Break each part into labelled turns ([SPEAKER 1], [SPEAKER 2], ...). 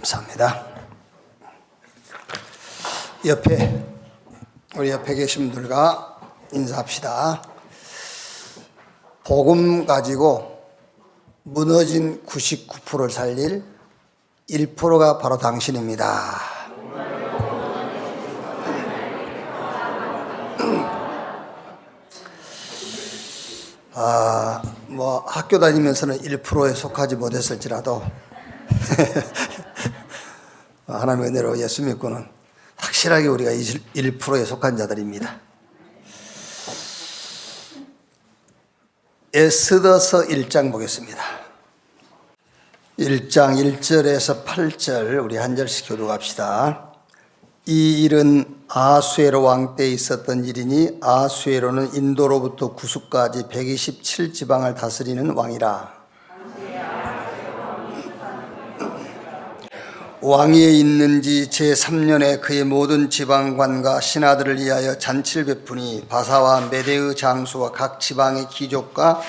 [SPEAKER 1] 감사합니다. 우리 옆에 계신 분들과 인사합시다. 복음 가지고 무너진 99%를 살릴 1%가 바로 당신입니다. 학교 다니면서는 1%에 속하지 못했을지라도 하나님의 은혜로 예수 믿고는 확실하게 우리가 1%에 속한 자들입니다. 에스더서 1장 보겠습니다. 1장 1절에서 8절 우리 한 절씩 교독합시다. 이 일은 아수에로 왕 때에 있었던 일이니 아수에로는 인도로부터 구스까지 127지방을 다스리는 왕이라. 왕위에 있는지 제3년에 그의 모든 지방관과 신하들을 위하여 잔치를 베푸니 바사와 메대의 장수와 각 지방의 귀족과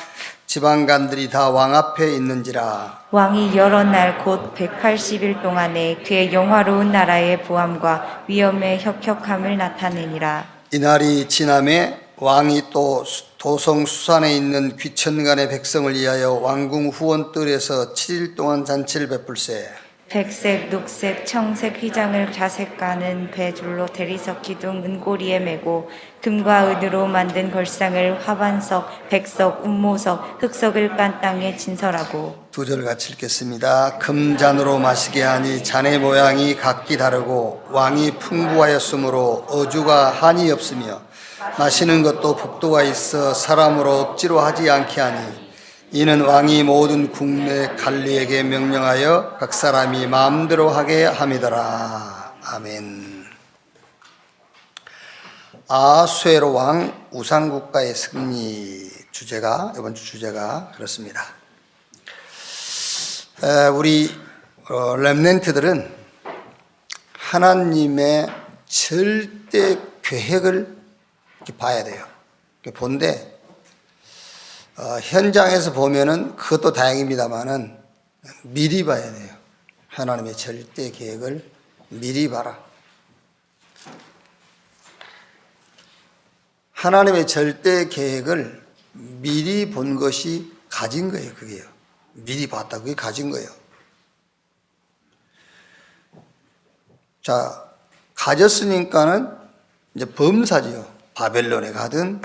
[SPEAKER 1] 지방관들이 다 왕 앞에 있는지라.
[SPEAKER 2] 왕이 여러 날 곧 180일 동안에 그의 영화로운 나라의 보암과 위엄의 혁혁함을 나타내니라.
[SPEAKER 1] 이날이 지남에 왕이 또 도성 수산에 있는 귀천간의 백성을 위하여 왕궁 후원뜰에서 7일 동안 잔치를 베풀세.
[SPEAKER 2] 백색, 녹색, 청색 휘장을 자색가는 배줄로 대리석 기둥 은고리에 메고 금과 은으로 만든 걸상을 화반석, 백석, 운모석, 흑석을 깐 땅에 진설하고.
[SPEAKER 1] 두 절 같이 읽겠습니다. 금잔으로 마시게 하니 잔의 모양이 각기 다르고 왕이 풍부하였으므로 어주가 한이 없으며 마시는 것도 법도가 있어 사람으로 억지로 하지 않게 하니 이는 왕이 모든 국내 관리에게 명령하여 각 사람이 마음대로 하게 함이더라. 아멘. 아수에로 왕 우상국가의 승리 주제가 이번 주 주제가 그렇습니다. 우리 렘넌트들은 하나님의 절대 계획을 이렇게 봐야 돼요. 이렇게 본데 현장에서 보면은 그것도 다행입니다만은 미리 봐야 돼요. 하나님의 절대 계획을 미리 봐라. 하나님의 절대 계획을 미리 본 것이 가진 거예요. 그게요. 미리 봤다. 그게 가진 거예요. 자, 가졌으니까는 이제 범사지요. 바벨론에 가든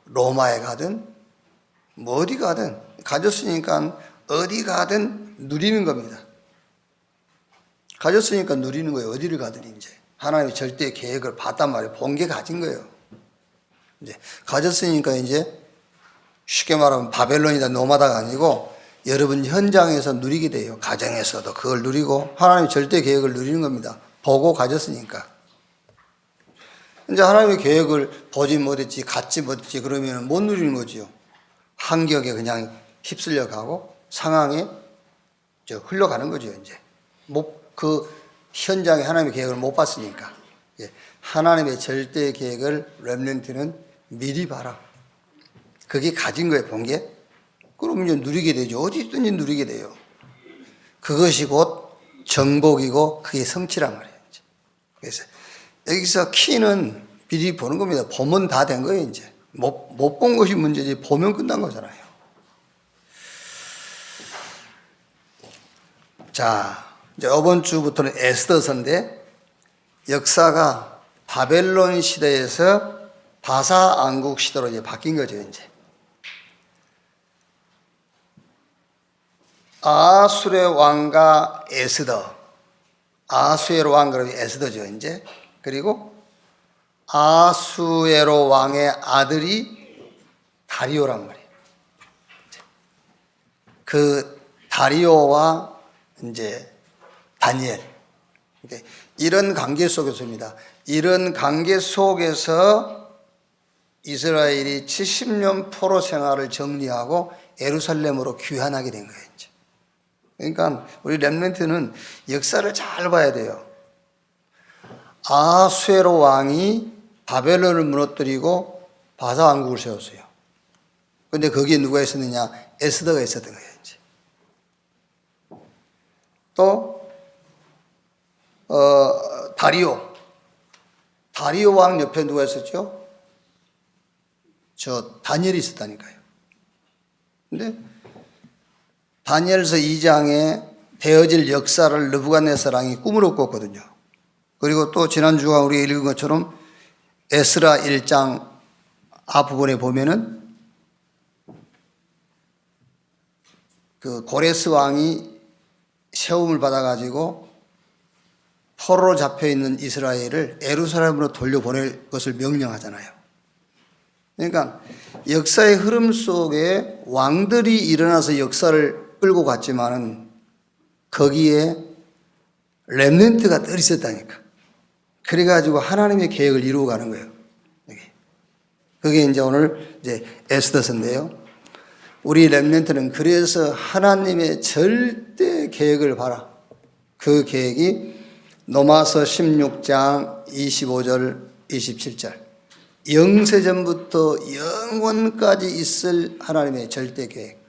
[SPEAKER 1] 로마에 가든 뭐 어디 가든 가졌으니까 어디 가든 누리는 겁니다. 가졌으니까 누리는 거예요. 어디를 가든 이제 하나님의 절대 계획을 봤단 말이에요. 본 게 가진 거예요. 이제 가졌으니까 이제 쉽게 말하면 바벨론이다 노마다가 아니고 여러분 현장에서 누리게 돼요. 가정에서도 그걸 누리고 하나님의 절대 계획을 누리는 겁니다. 보고 가졌으니까. 이제 하나님의 계획을 보지 못했지, 갖지 못했지, 그러면 못 누리는 거지요. 환경에 그냥 휩쓸려 가고 상황에 흘러가는 거죠, 이제. 그 현장에 하나님의 계획을 못 봤으니까. 하나님의 절대 계획을 렘넌트는 미리 봐라. 그게 가진 거예요, 본 게. 그럼 이제 누리게 되죠. 어디 있든지 누리게 돼요. 그것이 곧 정복이고 그게 성취란 말이에요. 그래서 여기서 키는 미리 보는 겁니다. 보면 다 된 거예요, 이제. 못 본 것이 문제지, 보면 끝난 거잖아요. 자, 이제 이번 주부터는 에스더서인데, 역사가 바벨론 시대에서 바사 왕국 시대로 이제 바뀐 거죠, 이제. 아수르의 왕과 에스더. 아수에로 왕, 그러면 에스더죠, 이제. 그리고 아수에로 왕의 아들이 다리오란 말이에요. 그 다리오와 이제 다니엘. 이런 관계 속에서입니다. 이런 관계 속에서 이스라엘이 70년 포로 생활을 정리하고 예루살렘으로 귀환하게 된 거예요, 이제. 그러니까 우리 렘넌트는 역사를 잘 봐야 돼요. 아수에로 왕이 바벨론을 무너뜨리고 바사 왕국을 세웠어요. 그런데 거기에 누가 있었느냐? 에스더가 있었던 거예요, 이제. 또 다리오 왕 옆에 누가 있었죠? 저 다니엘이 있었다니까요. 근데 다니엘서 2장에 되어질 역사를 느부갓네살 왕이 꿈으로 꿨거든요. 그리고 또 지난주가 우리 읽은 것처럼 에스라 1장 앞부분에 보면은 그 고레스 왕이 세움을 받아가지고 포로로 잡혀있는 이스라엘을 예루살렘으로 돌려보낼 것을 명령하잖아요. 그러니까 역사의 흐름 속에 왕들이 일어나서 역사를 끌고 갔지만은 거기에 렘넌트가 늘 있었다니까. 그래가지고 하나님의 계획을 이루어 가는 거예요. 그게 이제 오늘 에스더서인데요. 우리 렘넌트는 그래서 하나님의 절대 계획을 봐라. 그 계획이 로마서 16장 25절 27절 영세전부터 영원까지 있을 하나님의 절대 계획.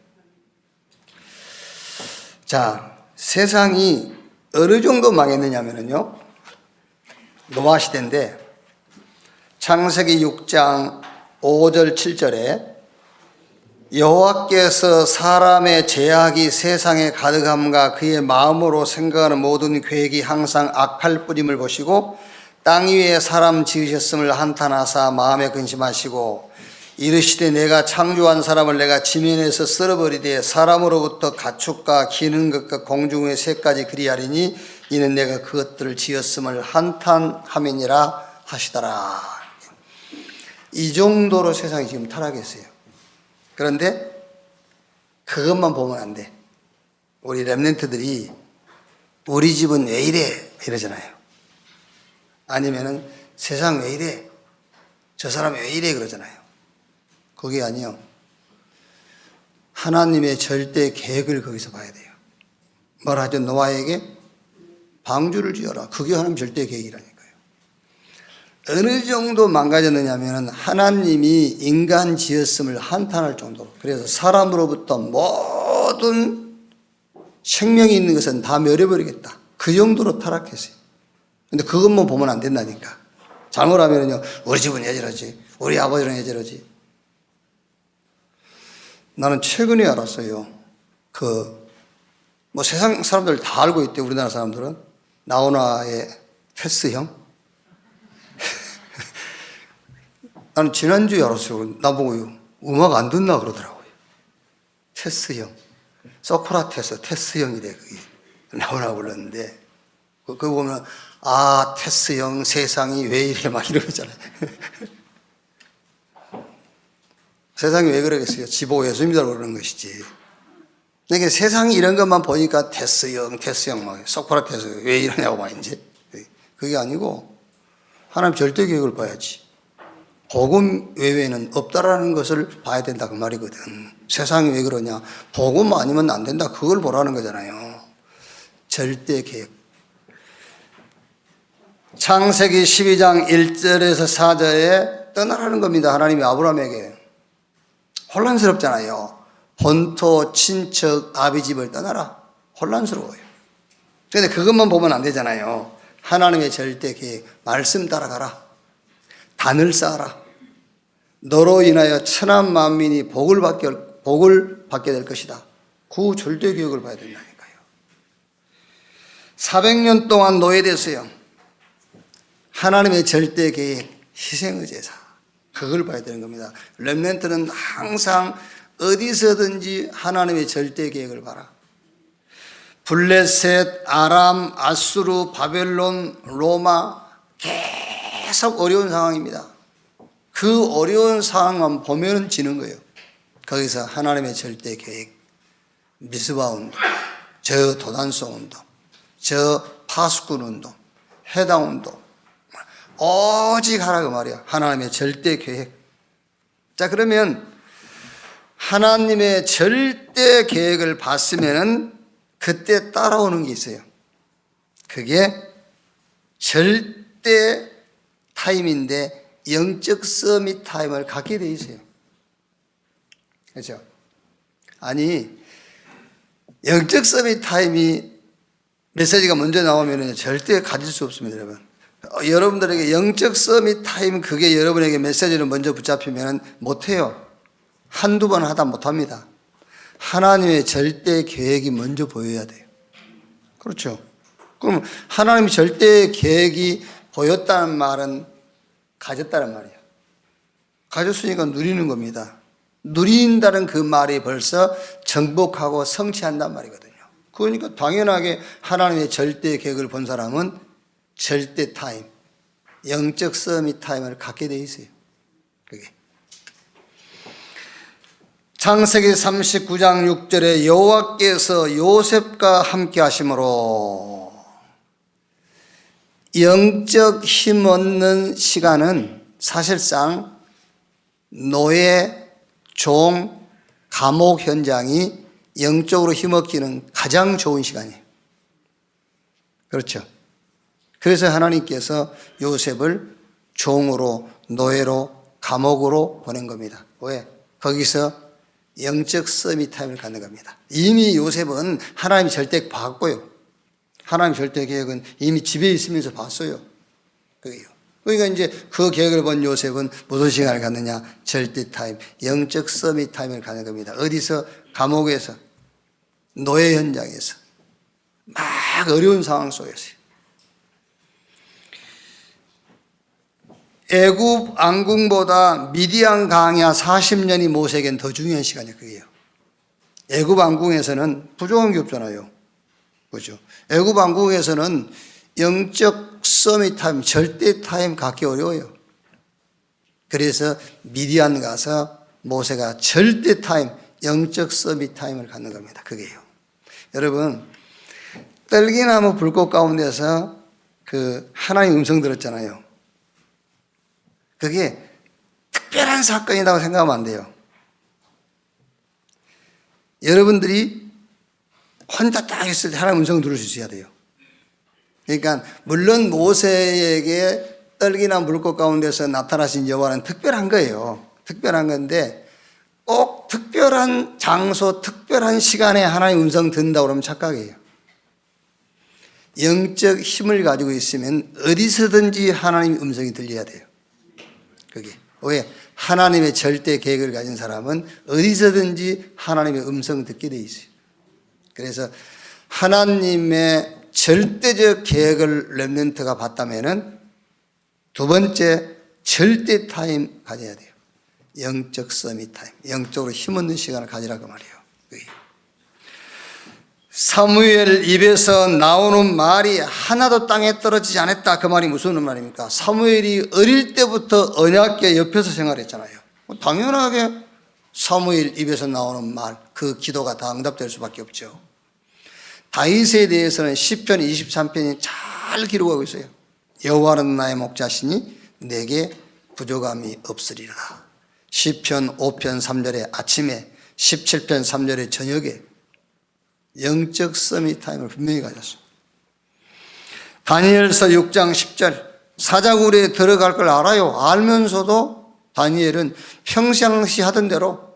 [SPEAKER 1] 자, 세상이 어느 정도 망했느냐면요, 노아 시대인데 창세기 6장 5절 7절에 여호와께서 사람의 죄악이 세상에 가득함과 그의 마음으로 생각하는 모든 계획이 항상 악할 뿐임을 보시고 땅 위에 사람 지으셨음을 한탄하사 마음에 근심하시고 이르시되 내가 창조한 사람을 내가 지면에서 쓸어버리되 사람으로부터 가축과 기는 것과 공중의 새까지 그리하리니 이는 내가 그것들을 지었음을 한탄함이니라 하시더라. 이 정도로 세상이 지금 타락했어요. 그런데 그것만 보면 안 돼. 우리 렘넌트들이 우리 집은 왜 이래 이러잖아요. 아니면은 세상 왜 이래, 저 사람 왜 이래 그러잖아요. 그게 아니요, 하나님의 절대 계획을 거기서 봐야 돼요. 뭐라 하죠? 노아에게 방주를 지어라. 그게 하나님 절대 계획이라니까요. 어느 정도 망가졌느냐면 하나님이 인간 지었음을 한탄할 정도로, 그래서 사람으로부터 모든 생명이 있는 것은 다 멸해버리겠다, 그 정도로 타락했어요. 근데 그것만 보면 안 된다니까. 잘못하면요, 우리 집은 왜 저러지, 우리 아버지는 왜 저러지. 나는 최근에 알았어요. 세상 사람들 다 알고 있대, 우리나라 사람들은. 나훈아의 패스형. 나는 지난주에 알았어요. 나보고 음악 안 듣나 그러더라고요. 테스형. 소크라테스 테스형이래. 그게 나오나 불렀는데, 그거 보면 테스형 세상이 왜 이래 막 이러잖아요. 세상이 왜 그러겠어요? 지보 예수님이라고 그러는 것이지. 그러니까 세상이 이런 것만 보니까 테스형 막 소크라테스 왜 이러냐고 말인지. 그게 아니고 하나님 절대 계획을 봐야지. 복음 외에는 없다라는 것을 봐야 된다 그 말이거든. 세상이 왜 그러냐, 복음 아니면 안 된다, 그걸 보라는 거잖아요. 절대 계획. 창세기 12장 1절에서 4절에 떠나라는 겁니다. 하나님이 아브라함에게. 혼란스럽잖아요. 본토, 친척, 아비 집을 떠나라. 혼란스러워요. 그런데 그것만 보면 안 되잖아요. 하나님의 절대 계획, 말씀 따라가라. 단을 쌓아라. 너로 인하여 천한 만민이 복을 받게 될 것이다. 그 절대 계획을 봐야 된다니까요. 400년 동안 노예됐어요. 하나님의 절대 계획, 희생의 제사, 그걸 봐야 되는 겁니다. 렘넌트는 항상 어디서든지 하나님의 절대 계획을 봐라. 블레셋, 아람, 아수르, 바벨론, 로마, 계속 어려운 상황입니다. 그 어려운 상황만 보면 지는 거예요. 거기서 하나님의 절대 계획, 미스바 운동, 저 도단성 운동, 저 파수꾼 운동, 해당 운동, 오직 하라 그 말이야. 하나님의 절대 계획. 자, 그러면 하나님의 절대 계획을 봤으면은 그때 따라오는 게 있어요. 그게 절대 타임인데 영적 서밋 타임을 갖게 돼 있어요. 그렇죠? 아니, 영적 서밋 타임이 메시지가 먼저 나오면 절대 가질 수 없습니다, 여러분. 여러분들에게 영적 서밋 타임, 그게 여러분에게 메시지를 먼저 붙잡히면 못해요. 한두 번 하다 못합니다. 하나님의 절대 계획이 먼저 보여야 돼요. 그렇죠. 그럼 하나님의 절대 계획이 보였다는 말은 가졌다는 말이에요. 가졌으니까 누리는 겁니다. 누린다는 그 말이 벌써 정복하고 성취한단 말이거든요. 그러니까 당연하게 하나님의 절대 계획을 본 사람은 절대 타임, 영적 서밋 타임을 갖게 돼 있어요. 그게. 창세기 39장 6절에 여호와께서 요셉과 함께 하심으로 영적 힘 얻는 시간은 사실상 노예, 종, 감옥 현장이 영적으로 힘없기는 가장 좋은 시간이에요. 그렇죠. 그래서 하나님께서 요셉을 종으로, 노예로, 감옥으로 보낸 겁니다. 왜? 거기서 영적 서밋 타임을 갖는 겁니다. 이미 요셉은 하나님 절대 봤고요. 하나님 절대 계획은 이미 집에 있으면서 봤어요. 그게요. 그러니까 이제 그 계획을 본 요셉은 무슨 시간을 갖느냐? 절대 타임, 영적 서밋 타임을 갖는 겁니다. 어디서? 감옥에서, 노예 현장에서, 막 어려운 상황 속에서요. 애굽 왕궁보다 미디안 강야 40년이 모세에겐 더 중요한 시간이에요. 그게요. 애굽 왕궁에서는 부족한 게 없잖아요. 그렇죠. 애굽 왕궁에서는 영적 서밋 타임, 절대 타임 갖기 어려워요. 그래서 미디안 가서 모세가 절대 타임, 영적 서밋 타임을 갖는 겁니다. 그게요. 여러분, 떨기나무 불꽃 가운데서 그 하나님 음성 들었잖아요. 그게 특별한 사건이라고 생각하면 안 돼요. 여러분들이 혼자 딱 있을 때 하나님 음성을 들을 수 있어야 돼요. 그러니까 물론 모세에게 떨기나 물꽃 가운데서 나타나신 여호와는 특별한 거예요. 특별한 건데 꼭 특별한 장소, 특별한 시간에 하나님 음성 듣는다고 그러면 착각이에요. 영적 힘을 가지고 있으면 어디서든지 하나님 음성이 들려야 돼요. 그게 왜? 하나님의 절대 계획을 가진 사람은 어디서든지 하나님의 음성을 듣게 돼 있어요. 그래서 하나님의 절대적 계획을 렘넌트가 봤다면은 두 번째 절대 타임 가져야 돼요. 영적 서밋 타임, 영적으로 힘없는 시간을 가지라고 말이에요. 사무엘 입에서 나오는 말이 하나도 땅에 떨어지지 않았다. 그 말이 무슨 말입니까? 사무엘이 어릴 때부터 언약궤 옆에서 생활했잖아요. 당연하게 사무엘 입에서 나오는 말, 그 기도가 다 응답될 수밖에 없죠. 다윗에 대해서는 시편 23편이 잘 기록하고 있어요. 여호와는 나의 목자시니 내게 부족함이 없으리라. 시편 5편 3절에 아침에, 17편 3절에 저녁에 영적 서밋 타임을 분명히 가졌어요. 다니엘서 6장 10절, 사자굴에 들어갈 걸 알아요. 알면서도 다니엘은 평상시 하던 대로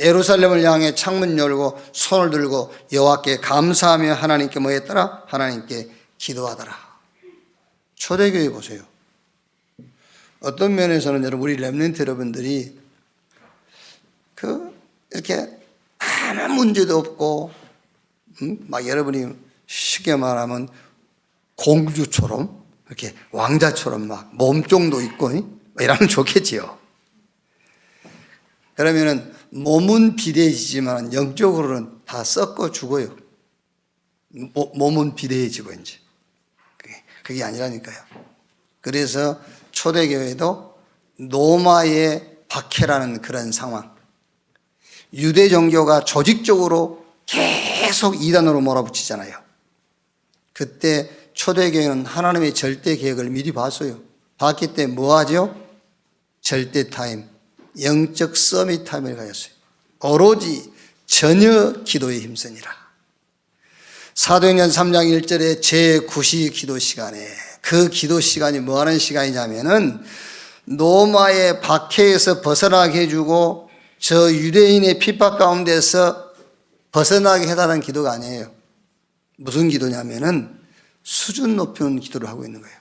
[SPEAKER 1] 예루살렘을 향해 창문 열고 손을 들고 여호와께 감사하며 하나님께 뭐 했더라? 하나님께 기도하더라. 초대교회 보세요. 어떤 면에서는 여러분, 우리 렘넌트 여러분들이 이렇게 아무 문제도 없고 막 여러분이 쉽게 말하면 공주처럼 이렇게 왕자처럼 막 몸종도 있고 이러면 좋겠지요. 그러면은 몸은 비대해지지만 영적으로는 다 썩고 죽어요. 몸은 비대해지고 이제 그게 아니라니까요. 그래서 초대교회도 노마의 박해라는 그런 상황, 유대 종교가 조직적으로 계속 이단으로 몰아붙이잖아요. 그때 초대교회는 하나님의 절대 계획을 미리 봤어요. 봤기 때문에 뭐 하죠? 절대 타임, 영적 서밋 타임을 가졌어요. 오로지 전혀 기도에 힘쓰니라. 사도행전 3장 1절에 제9시 기도 시간에, 그 기도 시간이 뭐 하는 시간이냐면은 노마의 박해에서 벗어나게 해주고 저 유대인의 핍박 가운데서 벗어나게 해달라는 기도가 아니에요. 무슨 기도냐면은 수준 높이는 기도를 하고 있는 거예요.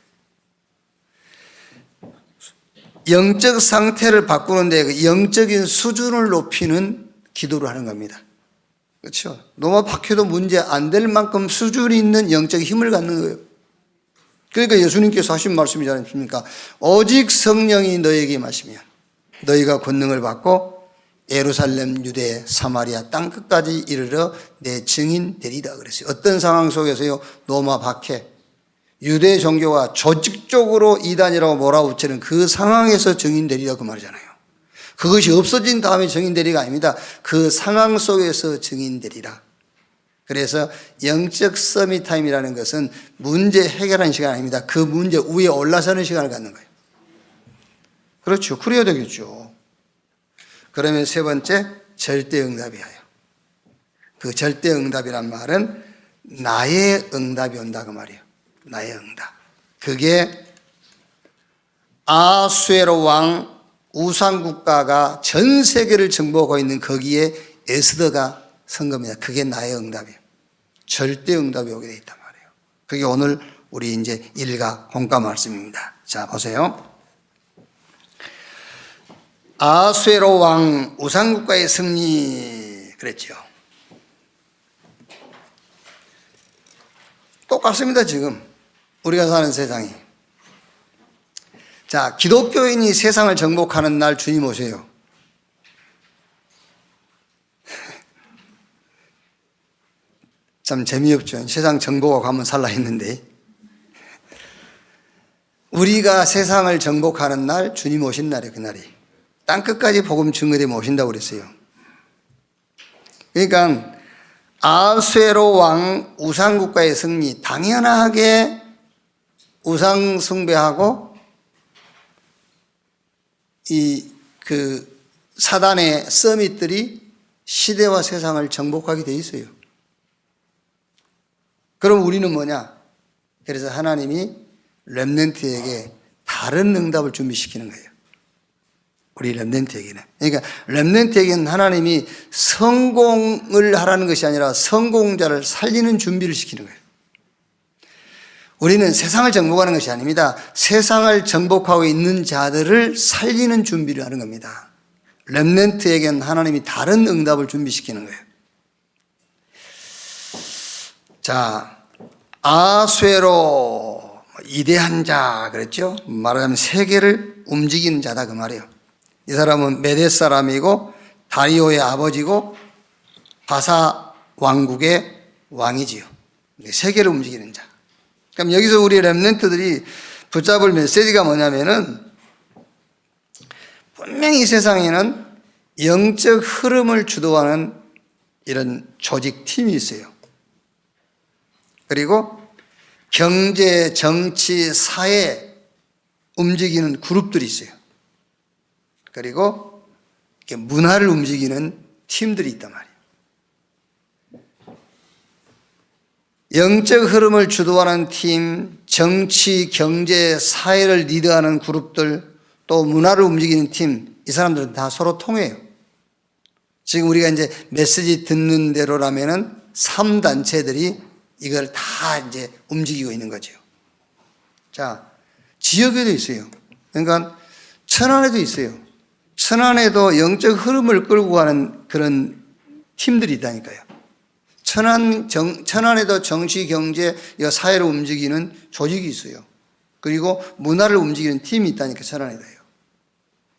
[SPEAKER 1] 영적 상태를 바꾸는데 그 영적인 수준을 높이는 기도를 하는 겁니다. 그렇죠? 노마 박혀도 문제 안 될 만큼 수준이 있는 영적 힘을 갖는 거예요. 그러니까 예수님께서 하신 말씀이지 않습니까? 오직 성령이 너에게 임하시면 너희가 권능을 받고 예루살렘, 유대, 사마리아 땅 끝까지 이르러 내 증인 되리라 그랬어요. 어떤 상황 속에서요? 노마 박해, 유대 종교가 조직적으로 이단이라고 몰아붙이는 그 상황에서 증인 되리라 그 말이잖아요. 그것이 없어진 다음에 증인 되리가 아닙니다. 그 상황 속에서 증인 되리라. 그래서 영적 서밋 타임이라는 것은 문제 해결하는 시간 아닙니다. 그 문제 위에 올라서는 시간을 갖는 거예요. 그렇죠. 그래야 되겠죠. 그러면 세 번째, 절대응답이에요. 그 절대응답이란 말은 나의 응답이 온다 그 말이에요. 나의 응답. 그게 아수에로 왕 우상국가가 전 세계를 정복하고 있는 거기에 에스더가 선 겁니다. 그게 나의 응답이에요. 절대응답이 오게 돼 있단 말이에요. 그게 오늘 우리 이제 일가 공과 말씀입니다. 자, 보세요. 아수에로 왕 우상국가의 승리 그랬죠. 똑같습니다. 지금 우리가 사는 세상이. 자, 기독교인이 세상을 정복하는 날 주님 오세요. 참 재미없죠. 세상 정복하고 가면 살라 했는데 우리가 세상을 정복하는 날 주님 오신 날이에요. 그날이 땅끝까지 복음 증거되면 오신다고 그랬어요. 그러니까 아수에로 왕 우상국가의 승리, 당연하게 우상 숭배하고 그 사단의 서밋들이 시대와 세상을 정복하게 돼 있어요. 그럼 우리는 뭐냐? 그래서 하나님이 렘넌트에게 다른 응답을 준비시키는 거예요. 우리 렘넌트에게는. 그러니까 렘넌트에게는 하나님이 성공을 하라는 것이 아니라 성공자를 살리는 준비를 시키는 거예요. 우리는 세상을 정복하는 것이 아닙니다. 세상을 정복하고 있는 자들을 살리는 준비를 하는 겁니다. 렘넌트에게는 하나님이 다른 응답을 준비시키는 거예요. 자, 아수에로 이대한 자 그랬죠? 말하자면 세계를 움직이는 자다 그 말이에요. 이 사람은 메데 사람이고 다리오의 아버지고 바사 왕국의 왕이지요. 세계를 움직이는 자. 그럼 여기서 우리 렘넌트들이 붙잡을 메시지가 뭐냐면은 분명히 이 세상에는 영적 흐름을 주도하는 이런 조직 팀이 있어요. 그리고 경제, 정치, 사회 움직이는 그룹들이 있어요. 그리고 문화를 움직이는 팀들이 있단 말이에요. 영적 흐름을 주도하는 팀, 정치, 경제, 사회를 리드하는 그룹들, 또 문화를 움직이는 팀, 이 사람들은 다 서로 통해요. 지금 우리가 이제 메시지 듣는 대로라면은 3단체들이 이걸 다 이제 움직이고 있는 거죠. 자, 지역에도 있어요. 그러니까 천안에도 있어요. 천안에도 영적 흐름을 끌고 가는 그런 팀들이 있다니까요. 천안에도 정치, 경제, 사회를 움직이는 조직이 있어요. 그리고 문화를 움직이는 팀이 있다니까 천안에도요.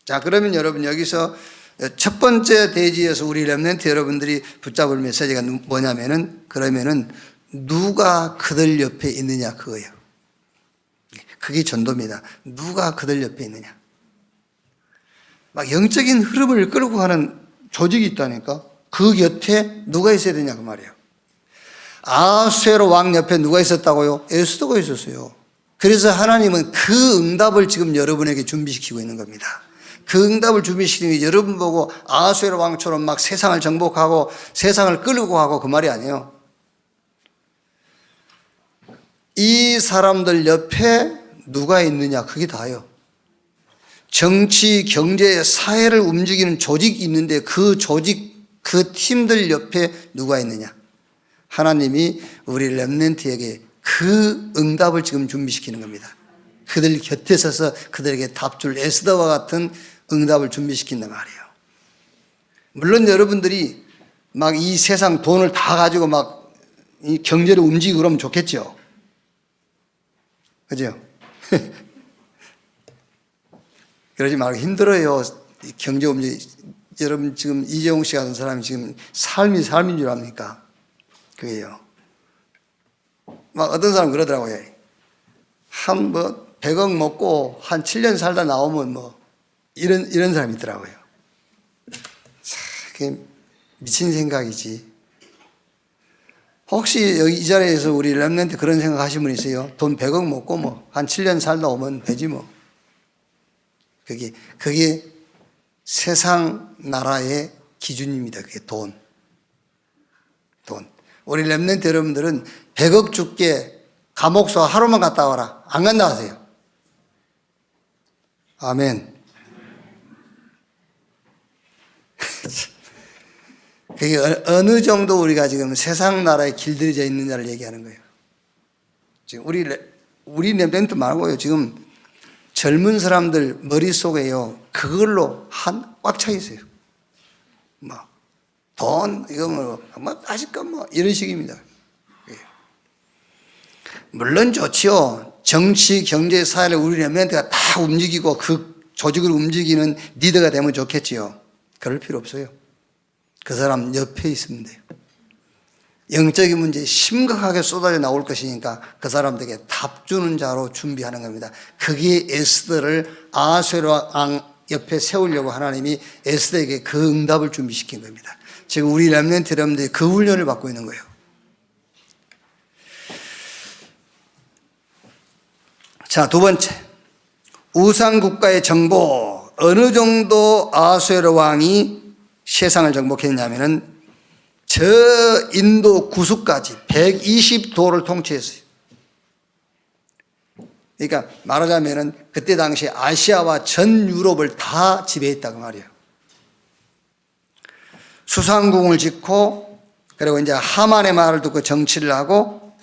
[SPEAKER 1] 자, 그러면 여러분 여기서 첫 번째 대지에서 우리 렘넌트 여러분들이 붙잡을 메시지가 뭐냐면은 그러면은 누가 그들 옆에 있느냐 그거예요. 그게 전도입니다. 누가 그들 옆에 있느냐. 막 영적인 흐름을 끌고 가는 조직이 있다니까. 그 곁에 누가 있어야 되냐 그 말이에요. 아수에로 왕 옆에 누가 있었다고요? 에스더가 있었어요. 그래서 하나님은 그 응답을 지금 여러분에게 준비시키고 있는 겁니다. 그 응답을 준비시키는 게 여러분 보고 아수에로 왕처럼 막 세상을 정복하고 세상을 끌고 가고 그 말이 아니에요. 이 사람들 옆에 누가 있느냐 그게 다예요. 정치, 경제, 사회를 움직이는 조직이 있는데 그 조직, 그 팀들 옆에 누가 있느냐. 하나님이 우리 렘넌트에게 그 응답을 지금 준비시키는 겁니다. 그들 곁에 서서 그들에게 답줄 에스더와 같은 응답을 준비시킨단 말이에요. 물론 여러분들이 막 이 세상 돈을 다 가지고 막 이 경제를 움직이고 그러면 좋겠죠. 그죠? 그러지 말고 힘들어요. 경제 움직이. 여러분 지금 이재용 씨 같은 사람이 지금 삶인 줄 압니까? 그게요. 막 어떤 사람 그러더라고요. 한 100억 먹고 한 7년 살다 나오면 이런 사람이 있더라고요. 그게 미친 생각이지. 혹시 여기 이 자리에서 우리 렘넌트 그런 생각 하신 분 있어요? 돈 100억 먹고 한 7년 살다 오면 되지 뭐. 그게 세상 나라의 기준입니다. 그게 돈. 우리 렘넌트 여러분들은 100억 줄게 감옥서 하루만 갔다 와라. 안 간다 하세요. 아멘. 그게 어느 정도 우리가 지금 세상 나라에 길들여져 있느냐를 얘기하는 거예요. 지금 우리 렘넌트 말고요. 지금 젊은 사람들 머릿속에요. 그걸로 꽉 차 있어요. 돈, 이거 아실까 이런 식입니다. 물론 좋지요. 정치, 경제, 사회를 우리 렘넌트가 다 움직이고 그 조직을 움직이는 리더가 되면 좋겠지요. 그럴 필요 없어요. 그 사람 옆에 있으면 돼요. 영적인 문제에 심각하게 쏟아져 나올 것이니까 그 사람들에게 답 주는 자로 준비하는 겁니다. 그게 에스더를 아하수에로 왕 옆에 세우려고 하나님이 에스더에게 그 응답을 준비시킨 겁니다. 지금 우리 렘넌트 여러분들이 그 훈련을 받고 있는 거예요. 자, 두 번째. 우상국가의 정복. 어느 정도 아하수에로 왕이 세상을 정복했냐면은 저 인도 구수까지 120도를 통치했어요. 그러니까 말하자면은 그때 당시 아시아와 전 유럽을 다 지배했다고 말이에요. 수상궁을 짓고 그리고 이제 하만의 말을 듣고 정치를 하고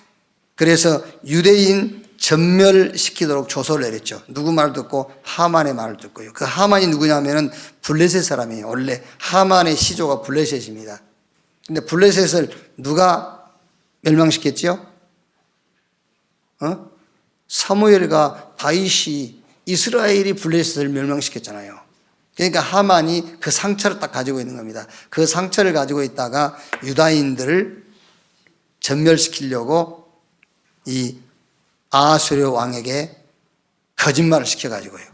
[SPEAKER 1] 그래서 유대인 전멸시키도록 조서를 내렸죠. 누구 말을 듣고? 하만의 말을 듣고요. 그 하만이 누구냐면은 블레셋 사람이에요. 원래 하만의 시조가 블레셋입니다. 근데 블레셋을 누가 멸망시켰죠? 사무엘과 다윗이 이스라엘이 블레셋을 멸망시켰잖아요. 그러니까 하만이 그 상처를 딱 가지고 있는 겁니다. 그 상처를 가지고 있다가 유다인들을 전멸시키려고 이 아하수에로 왕에게 거짓말을 시켜가지고요.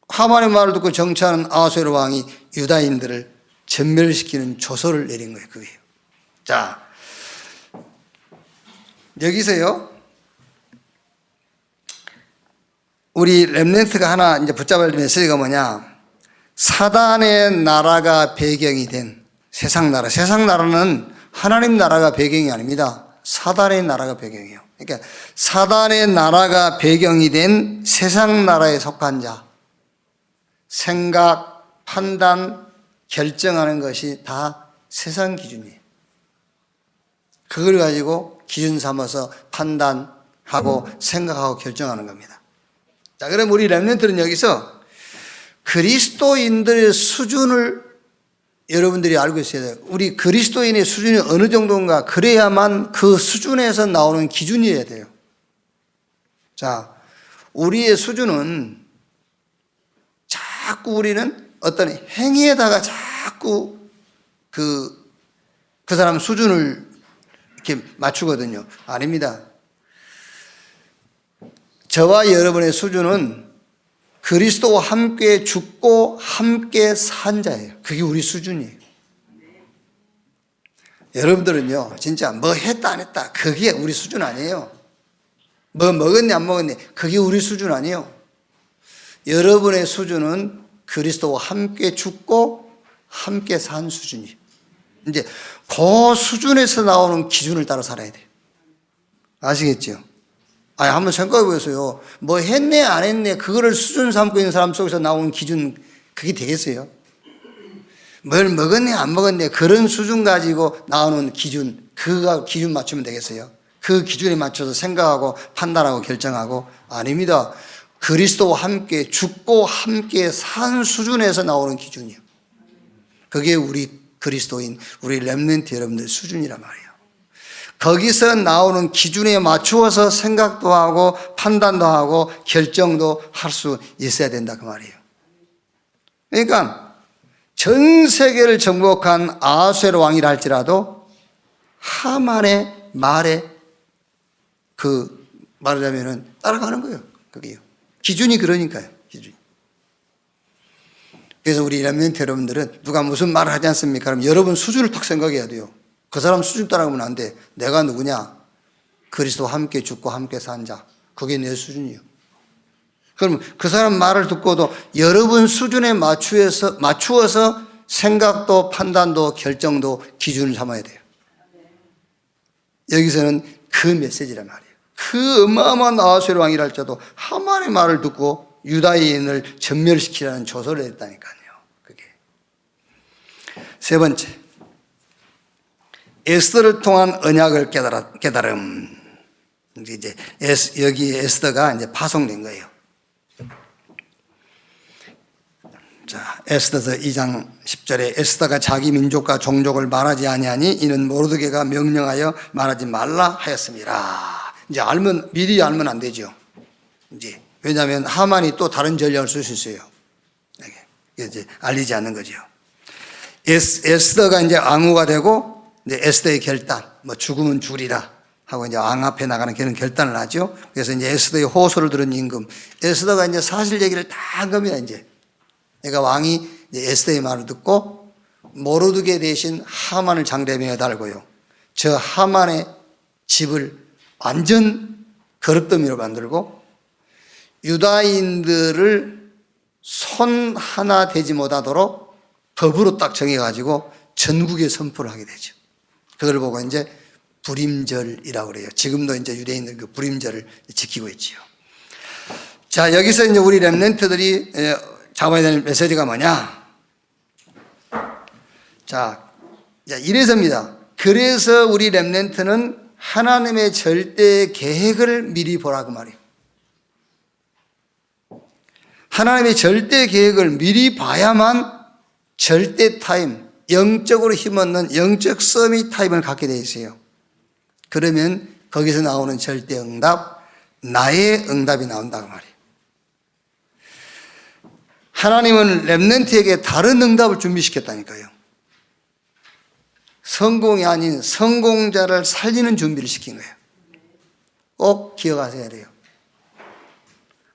[SPEAKER 1] 하만의 말을 듣고 정치하는 아하수에로 왕이 유다인들을 전멸시키는 조서를 내린 거예요. 그게요. 자, 여기서요. 우리 렘넌트가 하나 이제 붙잡아야 될 메시지가 뭐냐? 사단의 나라가 배경이 된 세상 나라. 세상 나라는 하나님 나라가 배경이 아닙니다. 사단의 나라가 배경이에요. 그러니까 사단의 나라가 배경이 된 세상 나라에 속한 자. 생각, 판단, 결정하는 것이 다 세상 기준이에요. 그걸 가지고 기준 삼아서 판단하고 생각하고 결정하는 겁니다. 자, 그럼 우리 렘넌트는 여기서 그리스도인들의 수준을 여러분들이 알고 있어야 돼요. 우리 그리스도인의 수준이 어느 정도인가 그래야만 그 수준에서 나오는 기준이어야 돼요. 자, 우리의 수준은 자꾸 우리는 어떤 행위에다가 자꾸 그 사람 수준을 이렇게 맞추거든요. 아닙니다. 저와 여러분의 수준은 그리스도와 함께 죽고 함께 산 자예요. 그게 우리 수준이에요. 여러분들은요, 진짜 뭐 했다 안 했다. 그게 우리 수준 아니에요. 뭐 먹었니 안 먹었니. 그게 우리 수준 아니에요. 여러분의 수준은 그리스도와 함께 죽고 함께 산 수준이에요. 이제 그 수준에서 나오는 기준을 따라 살아야 돼요. 아시겠죠? 한번 생각해 보세요. 뭐 했네 안 했네 그거를 수준 삼고 있는 사람 속에서 나오는 기준 그게 되겠어요? 뭘 먹었네 안 먹었네 그런 수준 가지고 나오는 기준, 그가 기준 맞추면 되겠어요? 그 기준에 맞춰서 생각하고 판단하고 결정하고 아닙니다. 그리스도와 함께 죽고 함께 산 수준에서 나오는 기준이요. 그게 우리 그리스도인 우리 렘넌트 여러분들 수준이란 말이에요. 거기서 나오는 기준에 맞추어서 생각도 하고 판단도 하고 결정도 할 수 있어야 된다 그 말이에요. 그러니까 전 세계를 정복한 아수에로 왕이라 할지라도 하만의 말에 그 말하자면은 따라가는 거예요. 그게요. 기준이 그러니까요. 기준이. 그래서 우리 렘넌트 여러분들은 누가 무슨 말을 하지 않습니까? 그럼 여러분 수준을 딱 생각해야 돼요. 그 사람 수준 따라가면 안 돼. 내가 누구냐? 그리스도와 함께 죽고 함께 산 자. 그게 내 수준이요. 그럼 그 사람 말을 듣고도 여러분 수준에 맞추어서 생각도 판단도 결정도 기준을 삼아야 돼요. 여기서는 그 메시지란 말이에요. 그 어마어마한 아하수에로 왕이라 할지라도 하만의 말을 듣고 유다인을 전멸시키라는 조서를 했다니까요. 그게. 세 번째, 에스더를 통한 언약을 깨달음. 이제 여기 에스더가 이제 파송된 거예요. 자, 에스더서 2장 10절에 에스더가 자기 민족과 종족을 말하지 아니하니 이는 모르드게가 명령하여 말하지 말라 하였습니다. 이제 미리 알면 안 되죠. 이제 왜냐하면 하만이 또 다른 전략을 쓸 수 있어요. 이제 알리지 않는 거죠. 에스더가 이제 왕후가 되고 이제 에스더의 결단, 뭐 죽으면 주리라 하고 이제 왕 앞에 나가는 그런 결단을 하죠. 그래서 이제 에스더의 호소를 들은 임금, 에스더가 이제 사실 얘기를 다 한 겁니다. 이제 그러니까 왕이 이제 에스더의 말을 듣고 모르드게 대신 하만을 장대명에 달고요. 저 하만의 집을 완전 거룩더미로 만들고 유다인들을 손 하나 대지 못하도록 법으로 딱 정해가지고 전국에 선포를 하게 되죠. 그걸 보고 이제 불임절이라고 그래요. 지금도 이제 유대인들 그 불임절을 지키고 있지요. 자, 여기서 이제 우리 렘넌트들이 잡아야 될 메시지가 뭐냐? 자, 이래서입니다. 그래서 우리 렘넌트는 하나님의 절대 계획을 미리 보라고 말이에요. 하나님의 절대 계획을 미리 봐야만 절대 타임, 영적으로 힘없는 영적 서밋 타임을 갖게 되어 있어요. 그러면 거기서 나오는 절대 응답, 나의 응답이 나온다고 말이에요. 하나님은 렘넌트에게 다른 응답을 준비시켰다니까요. 성공이 아닌 성공자를 살리는 준비를 시킨 거예요. 꼭 기억하셔야 돼요.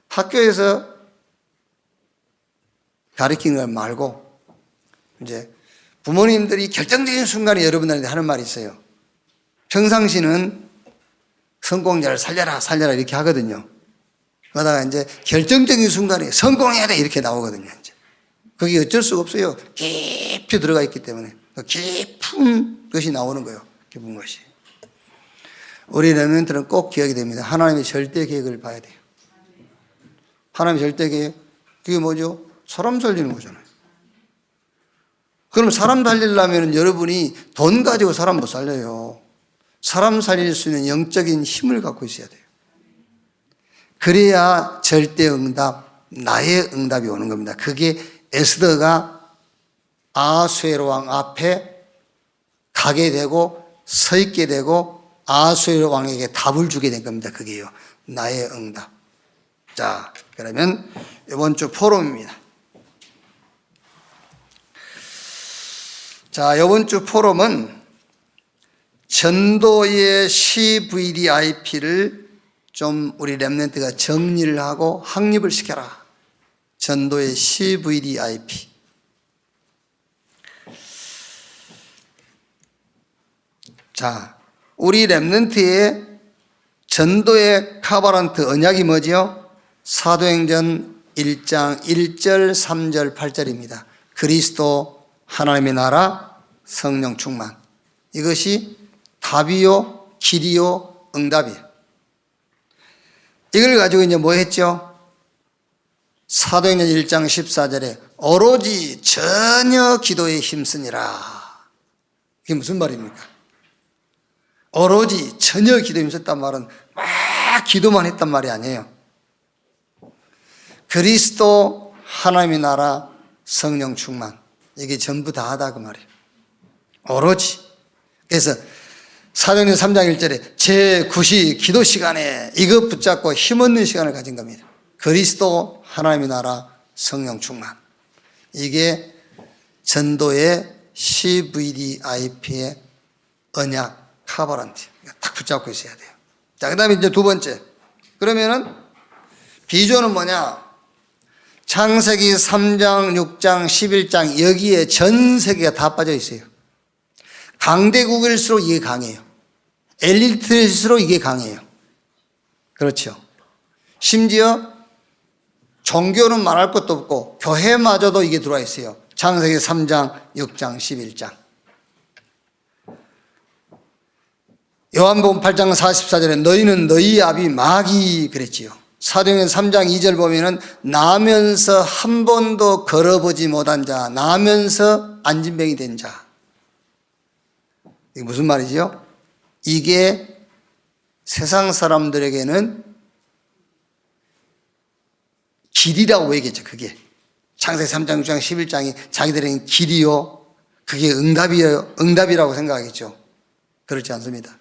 [SPEAKER 1] 학교에서 가르치는 걸 말고 이제 부모님들이 결정적인 순간에 여러분들한테 하는 말이 있어요. 평상시는 성공자를 살려라 살려라 이렇게 하거든요. 그러다가 이제 결정적인 순간에 성공해야 돼 이렇게 나오거든요. 이제 그게 어쩔 수가 없어요. 깊이 들어가 있기 때문에 깊은 것이 나오는 거예요. 깊은 것이. 우리 렘넌트는 꼭 기억이 됩니다. 하나님의 절대 계획을 봐야 돼요. 하나님의 절대 계획, 그게 뭐죠? 사람 살리는 거잖아요. 그럼 사람 살리려면 여러분이 돈 가지고 사람 못 살려요. 사람 살릴 수 있는 영적인 힘을 갖고 있어야 돼요. 그래야 절대 응답, 나의 응답이 오는 겁니다. 그게 에스더가 아하수에로 왕 앞에 가게 되고 서 있게 되고 아하수에로 왕에게 답을 주게 된 겁니다. 그게요. 나의 응답. 자, 그러면 이번 주 포럼입니다. 자, 이번 주 포럼은 전도의 CVDIP를 좀 우리 렘넌트가 정리를 하고 확립을 시켜라. 전도의 CVDIP. 자, 우리 렘넌트의 전도의 카바란트 언약이 뭐지요? 사도행전 1장 1절, 3절, 8절입니다. 그리스도, 하나님의 나라, 성령 충만. 이것이 답이요, 길이요, 응답이에요. 이걸 가지고 이제 뭐 했죠? 사도행전 1장 14절에 오로지 전혀 기도에 힘쓰니라. 그게 무슨 말입니까? 오로지 전혀 기도에 힘썼단 말은 막 기도만 했단 말이 아니에요. 그리스도, 하나님의 나라, 성령 충만, 이게 전부 다 하다 그 말이에요. 오로지. 그래서 사도행전 3장 1절에 제9시 기도 시간에 이것 붙잡고 힘없는 시간을 가진 겁니다. 그리스도, 하나님의 나라, 성령 충만. 이게 전도의 CVDIP의 언약 카바란티. 딱 붙잡고 있어야 돼요. 자, 그 다음에 이제 두 번째. 그러면은 비전은 뭐냐? 창세기 3장, 6장, 11장 여기에 전 세계가 다 빠져 있어요. 강대국일수록 이게 강해요. 엘리트일수록 이게 강해요. 그렇죠. 심지어 종교는 말할 것도 없고 교회마저도 이게 들어와 있어요. 창세기 3장, 6장, 11장. 요한복음 8장 44절에 너희는 너희 아비 마귀 그랬지요. 사도행전 3장 2절 보면은 나면서 한 번도 걸어보지 못한 자, 나면서 안진병이 된 자. 이게 무슨 말이죠? 이게 세상 사람들에게는 길이라고 얘기했죠. 그게 창세기 3장 6장 11장이 자기들에게는 길이요, 그게 응답이라고 생각하겠죠. 그렇지 않습니다.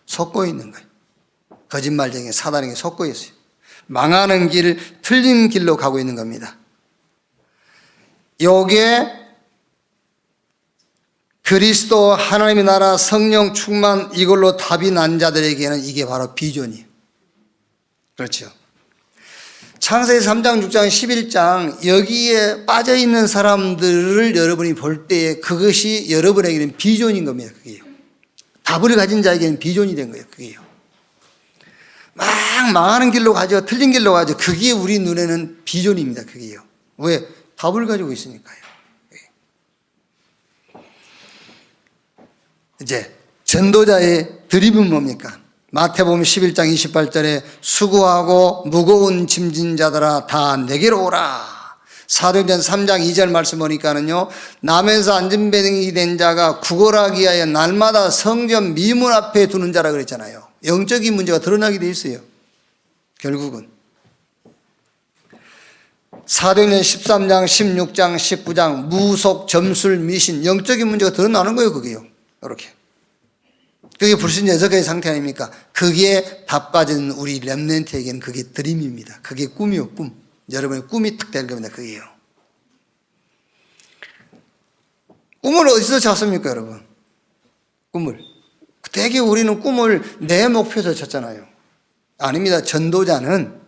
[SPEAKER 1] 속고 있는 거예요. 거짓말쟁이 사단에게 속고 있어요. 망하는 길, 틀린 길로 가고 있는 겁니다. 요게 그리스도, 하나님의 나라, 성령 충만, 이걸로 답이 난 자들에게는 이게 바로 비전이에요. 그렇죠. 창세기 3장, 6장, 11장 여기에 빠져있는 사람들을 여러분이 볼 때에 그것이 여러분에게는 비전인 겁니다. 그게요. 답을 가진 자에게는 비전이 된 거예요. 그게요. 막 망하는 길로 가죠. 틀린 길로 가죠. 그게 우리 눈에는 비전입니다. 그게요. 왜? 답을 가지고 있으니까요. 이제 전도자의 드림은 뭡니까? 마태복음 11장 28절에 수고하고 무거운 짐진 자들아 다 내게로 오라. 사도행전 3장 2절 말씀 보니까는요, 남에서 안진병이 된 자가 구걸하기 위하여 날마다 성전 미문 앞에 두는 자라 그랬잖아요. 영적인 문제가 드러나게 돼 있어요. 결국은 사도행전 13장 16장 19장 무속 점술 미신 영적인 문제가 드러나는 거예요. 그게요. 이렇게 그게 불신여적의 상태 아닙니까? 그게 답 가진 우리 렘넌트에게는 그게 드림입니다. 그게 꿈이요. 꿈. 여러분의 꿈이 탁 될 겁니다. 그게요. 꿈을 어디서 찾습니까, 여러분? 꿈을. 되게 우리는 꿈을 내 목표에서 찾잖아요. 아닙니다. 전도자는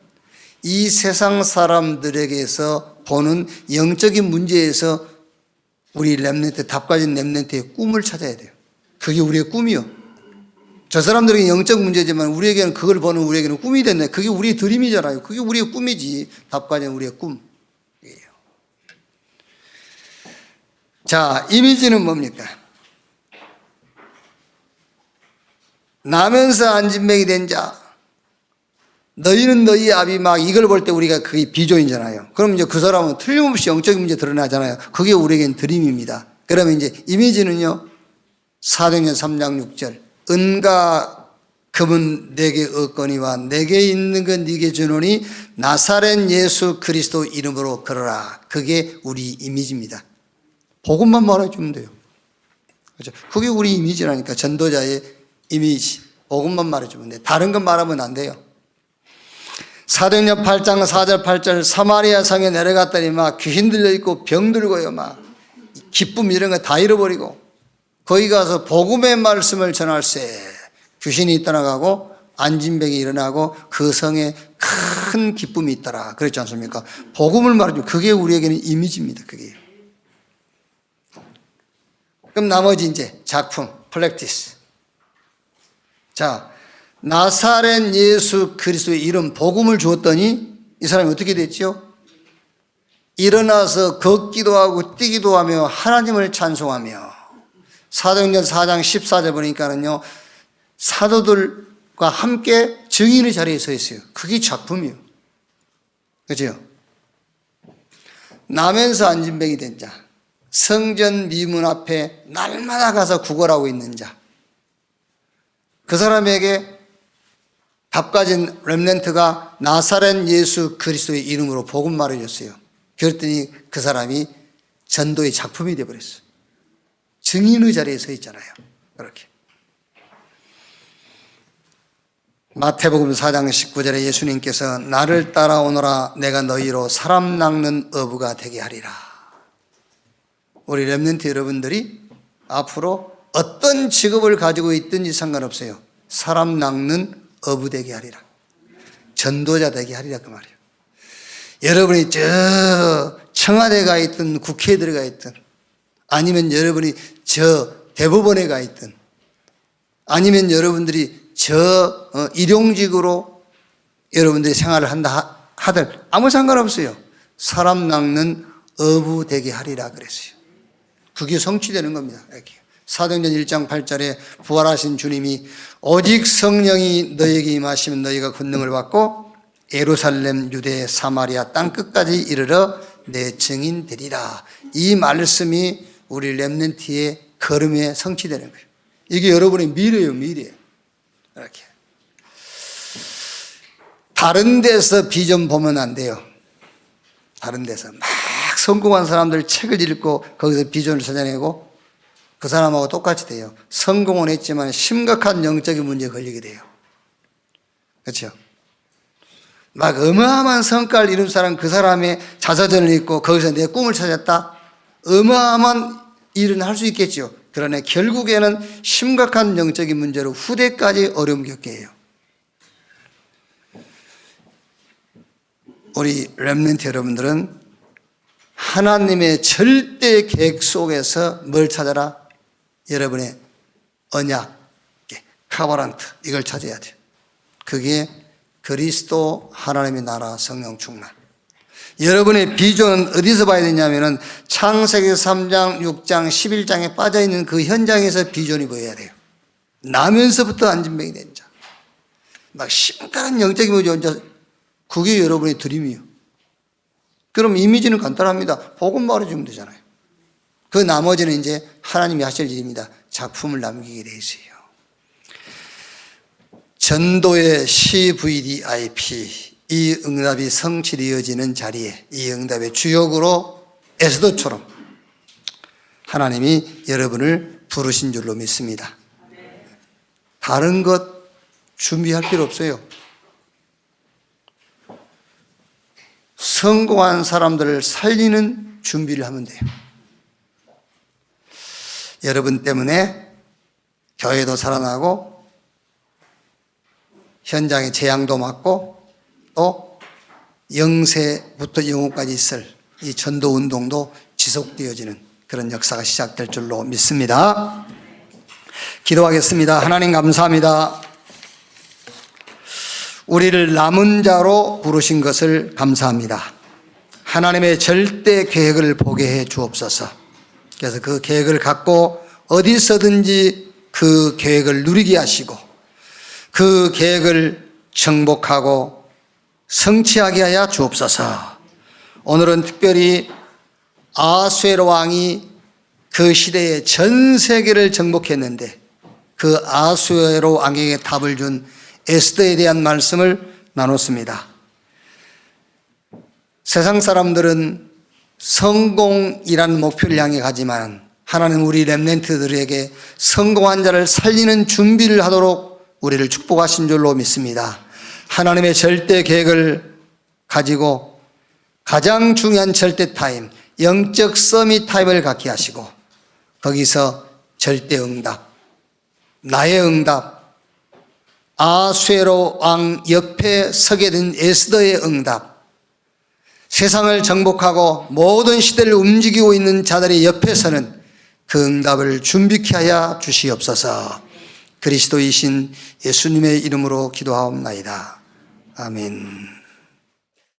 [SPEAKER 1] 이 세상 사람들에게서 보는 영적인 문제에서 우리 렘넌트, 답 가진 렘넌트의 꿈을 찾아야 돼요. 그게 우리의 꿈이요. 저 사람들에게 영적 문제지만 우리에게는 그걸 보는 우리에게는 꿈이 됐네. 그게 우리의 드림이잖아요. 그게 우리의 꿈이지. 답 가진 우리의 꿈이에요. 자, 이미지는 뭡니까? 나면서 안진병이 된 자, 너희는 너희 아비 막 이걸 볼 때 우리가 그게 비전이잖아요. 그럼 이제 그 사람은 틀림없이 영적인 문제 드러나잖아요. 그게 우리에겐 드림입니다. 그러면 이제 이미지는요, 사도행전 3장 6절 은과 금은 내게 얻거니와 내게 있는 건 네게 주노니 나사렛 예수 그리스도 이름으로 걸어라. 그게 우리 이미지입니다. 복음만 말해주면 돼요. 그렇죠? 그게 우리 이미지라니까. 전도자의 이미지. 복음만 말해주면 돼요. 다른 건 말하면 안 돼요. 사도행전 8장 4절 8절 사마리아 성에 내려갔더니 막 귀신 들려있고 병들고요, 막 기쁨 이런 거 다 잃어버리고 거기 가서 복음의 말씀을 전할세. 귀신이 떠나가고 안진병이 일어나고 그 성에 큰 기쁨이 있더라. 그랬지 않습니까? 복음을 말해주면 그게 우리에게는 이미지입니다. 그게. 그럼 나머지 이제 작품, 플렉티스. 자, 나사렛 예수 그리스도의 이름 복음을 주었더니 이 사람이 어떻게 됐죠? 일어나서 걷기도 하고 뛰기도 하며 하나님을 찬송하며. 사도행전 4장 14절 보니까는요, 사도들과 함께 증인의 자리에 서 있어요. 그게 작품이에요. 그죠? 나면서 안진뱅이 된 자, 성전 미문 앞에 날마다 가서 구걸하고 있는 자, 그 사람에게 답가진 렘넌트가 나사렛 예수 그리스도의 이름으로 복음 말해줬어요. 그랬더니 그 사람이 전도의 작품이 되어버렸어요. 증인의 자리에 서 있잖아요. 그렇게. 마태복음 4장 19절에 예수님께서 나를 따라오너라 내가 너희로 사람 낚는 어부가 되게 하리라. 우리 렘넌트 여러분들이 앞으로 어떤 직업을 가지고 있든지 상관없어요. 사람 낚는 어부 되게 하리라. 전도자 되게 하리라 그 말이에요. 여러분이 저 청와대에 가 있든 국회에 들어가 있든 아니면 여러분이 저 대법원에 가 있든 아니면 여러분들이 저 일용직으로 여러분들이 생활을 한다 하든 아무 상관없어요. 사람 낚는 어부 되게 하리라 그랬어요. 그게 성취되는 겁니다. 이렇게. 사도행전 1장 8절에 부활하신 주님이 오직 성령이 너희에게 임하시면 너희가 권능을 받고 예루살렘, 유대, 사마리아 땅끝까지 이르러 내 증인 되리라. 이 말씀이 우리 렘넌트의 걸음에 성취되는 거예요. 이게 여러분의 미래예요, 미래. 이렇게. 다른 데서 비전 보면 안 돼요. 다른 데서 막 성공한 사람들 책을 읽고 거기서 비전을 찾아내고 그 사람하고 똑같이 돼요. 성공은 했지만 심각한 영적인 문제에 걸리게 돼요. 그렇죠? 막 어마어마한 성과를 이룬 사람, 그 사람의 자서전을 읽고 거기서 내 꿈을 찾았다. 어마어마한 일은 할 수 있겠죠. 그러나 결국에는 심각한 영적인 문제로 후대까지 어려움 겪게 해요. 우리 렘넌트 여러분들은 하나님의 절대 계획 속에서 뭘 찾아라? 여러분의 언약, 카바란트, 이걸 찾아야 돼요. 그게 그리스도 하나님의 나라 성령 충만. 여러분의 비전은 어디서 봐야 되냐면은 창세기 3장, 6장, 11장에 빠져있는 그 현장에서 비전이 보여야 돼요. 나면서부터 안진뱅이 된 자. 막 심각한 영적인 문제, 그게 여러분의 드림이에요. 그럼 이미지는 간단합니다. 복음 말해주면 되잖아요. 그 나머지는 이제 하나님이 하실 일입니다. 작품을 남기게 돼 있어요. 전도의 CVDIP, 이 응답이 성취되어지는 자리에 이 응답의 주역으로 에스더처럼 하나님이 여러분을 부르신 줄로 믿습니다. 다른 것 준비할 필요 없어요. 성공한 사람들을 살리는 준비를 하면 돼요. 여러분 때문에 교회도 살아나고 현장에 재앙도 맞고 또 영세부터 영혼까지 있을 이 전도 운동도 지속되어지는 그런 역사가 시작될 줄로 믿습니다. 기도하겠습니다. 하나님 감사합니다. 우리를 남은 자로 부르신 것을 감사합니다. 하나님의 절대 계획을 보게 해 주옵소서. 그래서 그 계획을 갖고 어디서든지 그 계획을 누리게 하시고 그 계획을 정복하고 성취하게 하여 주옵소서. 오늘은 특별히 아수에로 왕이 그 시대에 전 세계를 정복했는데 그 아수에로 왕에게 답을 준 에스더에 대한 말씀을 나눴습니다. 세상 사람들은 성공이라는 목표를 향해 가지만 하나님 우리 렘넌트들에게 성공한 자를 살리는 준비를 하도록 우리를 축복하신 줄로 믿습니다. 하나님의 절대 계획을 가지고 가장 중요한 절대 타임, 영적 서밋 타임을 갖게 하시고 거기서 절대 응답, 나의 응답, 아수에로 왕 옆에 서게 된 에스더의 응답, 세상을 정복하고 모든 시대를 움직이고 있는 자들의 옆에서는 그 응답을 준비케 하여 주시옵소서. 그리스도이신 예수님의 이름으로 기도하옵나이다. 아멘.